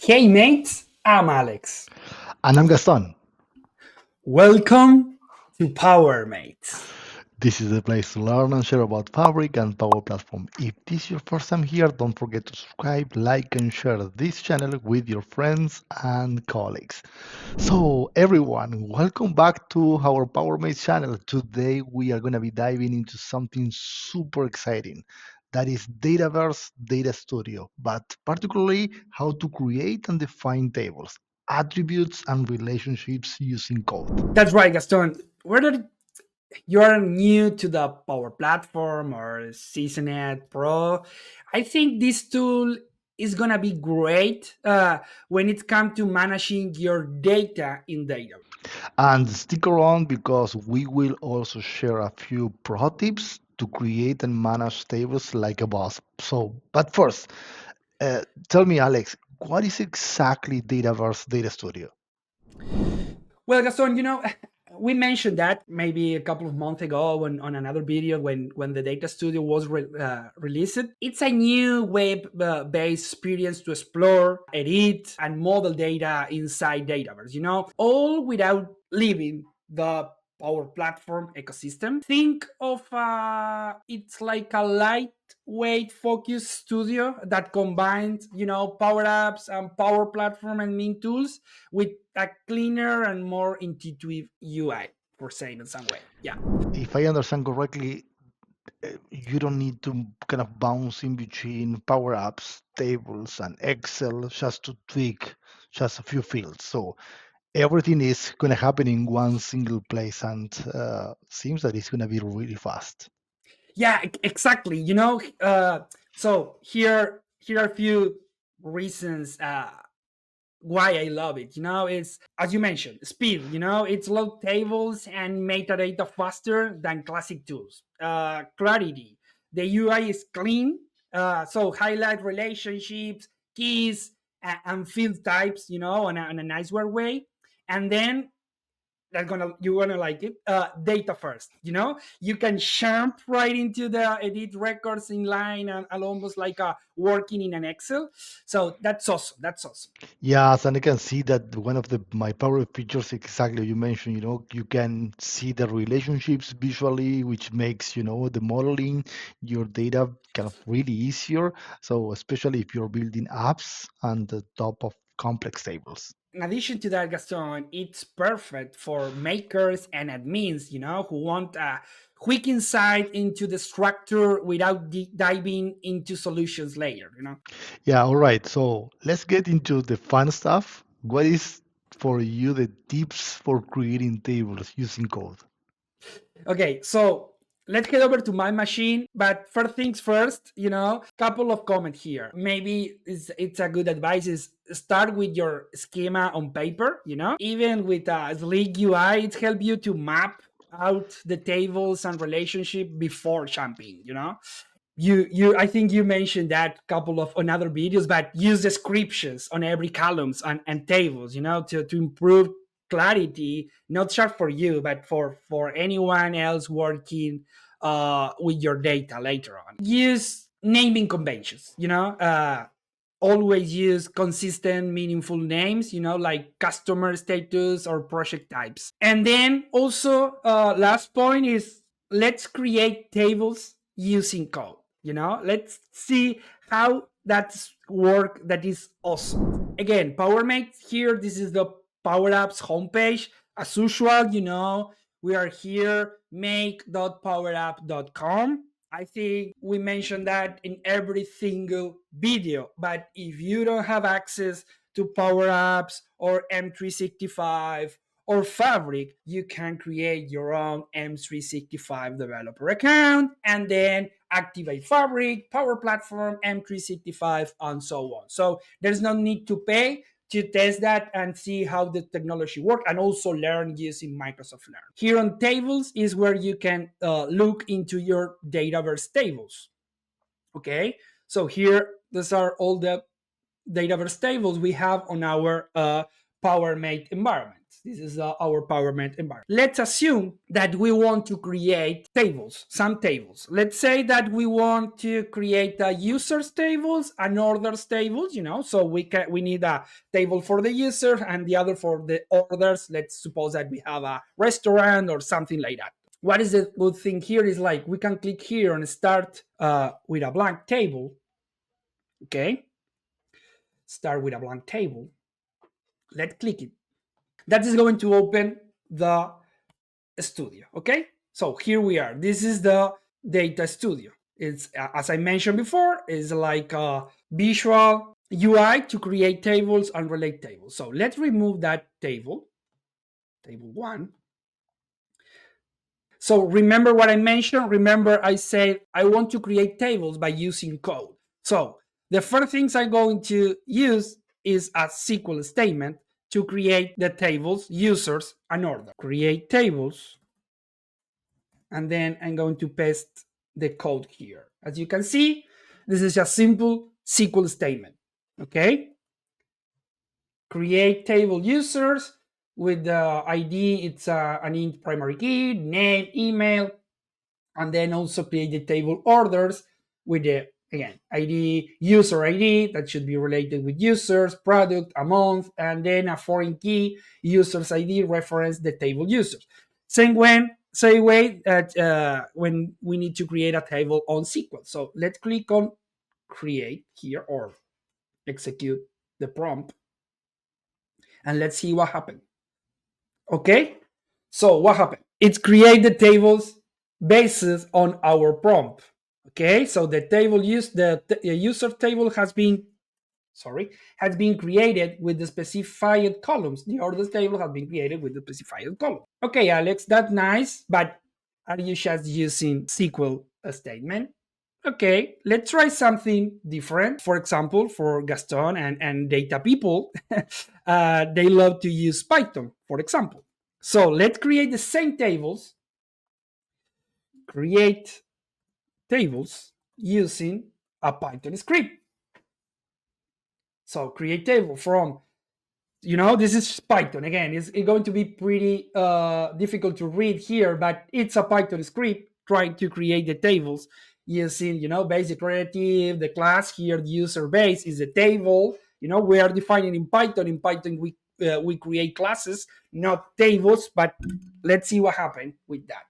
Hey mates, I'm Alex. And I'm Gaston. Welcome to Power Mates. This is the place to learn and share about Fabric and Power Platform. If this is your first time here, don't forget to subscribe, like, and share this channel with your friends and colleagues. So, everyone, welcome back to our Power Mates channel. Today, we are going to be diving into something super exciting. That is Dataverse Data Studio, but particularly how to create and define tables, attributes, and relationships using code. That's right, Gaston. Whether you're new to the Power Platform or Seasoned Pro, I think this tool is gonna be great when it comes to managing your data in Data. And stick around because we will also share a few pro tips to create and manage tables like a boss. So, but first, uh, tell me, Alex, what is exactly Dataverse Data Studio? Well, Gaston, we mentioned that maybe a couple of months ago on another video when the Data Studio was released. It's a new web-based experience to explore, edit, and model data inside Dataverse. All without leaving the Power Platform ecosystem. Think of it's like a lightweight focus studio that combines, Power Apps and Power Platform and Mean tools with a cleaner and more intuitive UI, for saying in some way. Yeah. If I understand correctly, you don't need to kind of bounce in between Power Apps, tables, and Excel just to tweak just a few fields. So everything is going to happen in one single place, and seems that it's going to be really fast. Yeah, exactly. So here are a few reasons why I love it. It's as you mentioned, speed. It's load tables and metadata faster than classic tools. Clarity. The UI is clean, so highlight relationships, keys, and field types. On a nicer way. And then you're gonna like it. Data first. You can jump right into the edit records in line and almost like working in an Excel. So that's awesome. That's awesome. Yes, and I can see that one of the my power features exactly you mentioned, you can see the relationships visually, which makes, the modeling your data kind of really easier. So especially if you're building apps on the top of complex tables. In addition to that, Gaston, it's perfect for makers and admins, who want a quick insight into the structure without diving into solutions later. Yeah, all right. So let's get into the fun stuff. What is for you the tips for creating tables using code? Okay, so let's head over to my machine. But first things first, couple of comments here. Maybe it's a good advice is start with your schema on paper. Even with a sleek UI, it helps you to map out the tables and relationship before jumping. I think you mentioned that couple of on other videos, but use descriptions on every columns and tables, to improve clarity, not just for you, but for anyone else working with your data later on. Use naming conventions, always use consistent, meaningful names, like customer status or project types. And then also, last point is let's create tables using code. Let's see how that's work. That is awesome. Again, PowerMate here. This is the Power Apps homepage. As usual, we are here make.powerapp.com. I think we mentioned that in every single video. But if you don't have access to Power Apps or M365 or Fabric, you can create your own M365 developer account and then activate Fabric, Power Platform, M365, and so on. So there's no need to pay to test that and see how the technology works and also learn using Microsoft Learn. Here on tables is where you can look into your Dataverse tables. Okay, so here, these are all the Dataverse tables we have on our PowerMate environment. This is our PowerMent environment. Let's assume that we want to create tables, some tables. Let's say that we want to create a users tables and orders tables, so we need a table for the user and the other for the orders. Let's suppose that we have a restaurant or something like that. What is the good thing here is like we can click here and start with a blank table. Okay, start with a blank table. Let's click it. That is going to open the studio. Okay, so here we are. This is the data studio. It's as I mentioned before, is like a visual UI to create tables and relate tables. So let's remove that table, table one. So remember what I mentioned. Remember I said I want to create tables by using code. So the first things I'm going to use is a SQL statement to create the tables, users, and order. Create tables, and then I'm going to paste the code here. As you can see, this is a simple SQL statement. Okay, create table users with the ID. It's an int primary key, name, email, and then also create the table orders with the again ID, user ID that should be related with users, product, a month, and then a foreign key, users ID reference the table users. Same way that when we need to create a table on SQL. So let's click on create here or execute the prompt, and let's see what happened. Okay, so what happened? It created tables based on our prompt. Okay, so the table the user table has been created with the specified columns. The orders table has been created with the specified column. Okay, Alex, that's nice, but are you just using SQL statement? Okay, let's try something different. For example, for Gaston and data people, they love to use Python, for example. So let's create the same tables, create tables using a Python script. So create table from, this is Python. Again, it's going to be pretty difficult to read here, but it's a Python script trying to create the tables using, basic relative, the class here, the user base is a table. We are defining in Python. In Python, we create classes, not tables, but let's see what happened with that.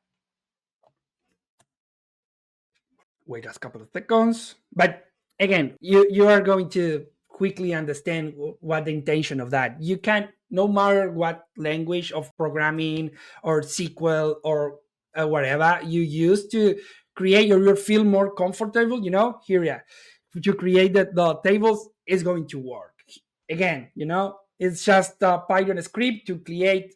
Wait a couple of seconds. But again, you are going to quickly understand what the intention of that. You can, no matter what language of programming or SQL or whatever you use to create or you feel more comfortable, here, yeah, to create the tables is going to work. Again, it's just a Python script to create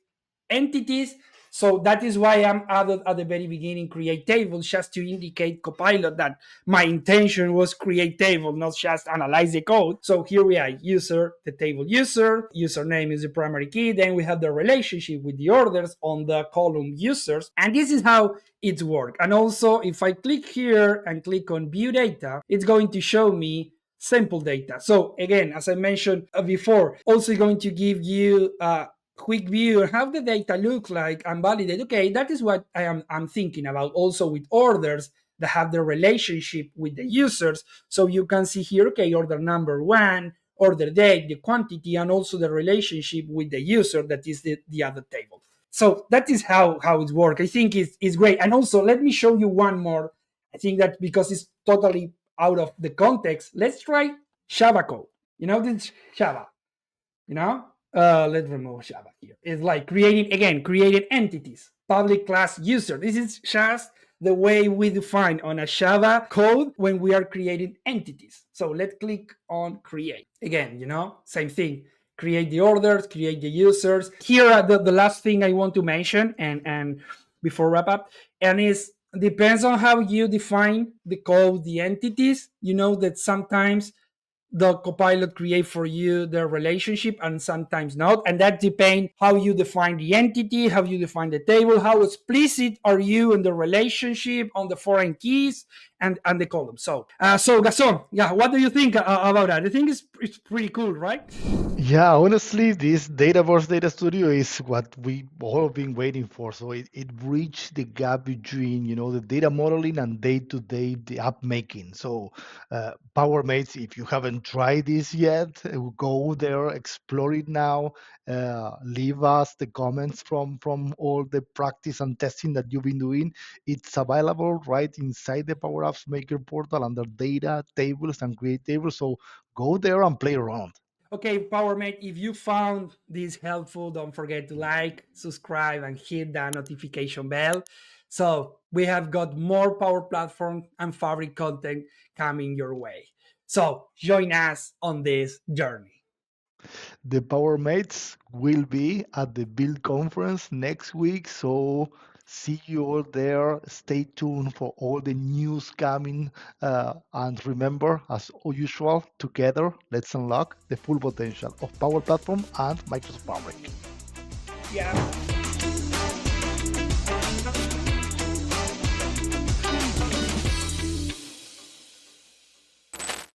entities. So that is why I'm added at the very beginning create tables, just to indicate Copilot that my intention was create table, not just analyze the code. So here we are, user, the table username is the primary key. Then we have the relationship with the orders on the column users. And this is how it works. And also, if I click here and click on view data, it's going to show me sample data. So again, as I mentioned before, also going to give you quick view of how the data look like and validate. Okay, that is what I'm thinking about. Also with orders that have the relationship with the users. So you can see here, okay, order number one, order date, the quantity, and also the relationship with the user that is the other table. So that is how it works. I think it's great. And also, let me show you one more. I think that because it's totally out of the context, let's try Java code. This Java. Let's remove Java here. It's like creating entities, public class user. This is just the way we define on a Java code when we are creating entities. So let's click on create. Again, same thing. Create the orders, create the users. Here are the last thing I want to mention and before wrap up, and is depends on how you define the code, the entities. That sometimes the copilot create for you the relationship and sometimes not, and that depends how you define the entity, how you define the table, how explicit are you in the relationship on the foreign keys and the columns. So Gaston, yeah, what do you think about that? I think it's pretty cool, right? Yeah, honestly, this Dataverse Data Studio is what we all have been waiting for. So it bridged the gap between, the data modeling and day-to-day the app making. So, PowerMates, if you haven't tried this yet, go there, explore it now. Leave us the comments from all the practice and testing that you've been doing. It's available right inside the Power Apps Maker portal under data, tables, and create tables. So go there and play around. Okay, PowerMate, if you found this helpful, don't forget to like, subscribe, and hit that notification bell. So we have got more Power Platform and Fabric content coming your way. So join us on this journey. The Power Mates will be at the Build conference next week, so see you all there. Stay tuned for all the news coming. And remember, as usual, together, let's unlock the full potential of Power Platform and Microsoft Fabric. Yeah.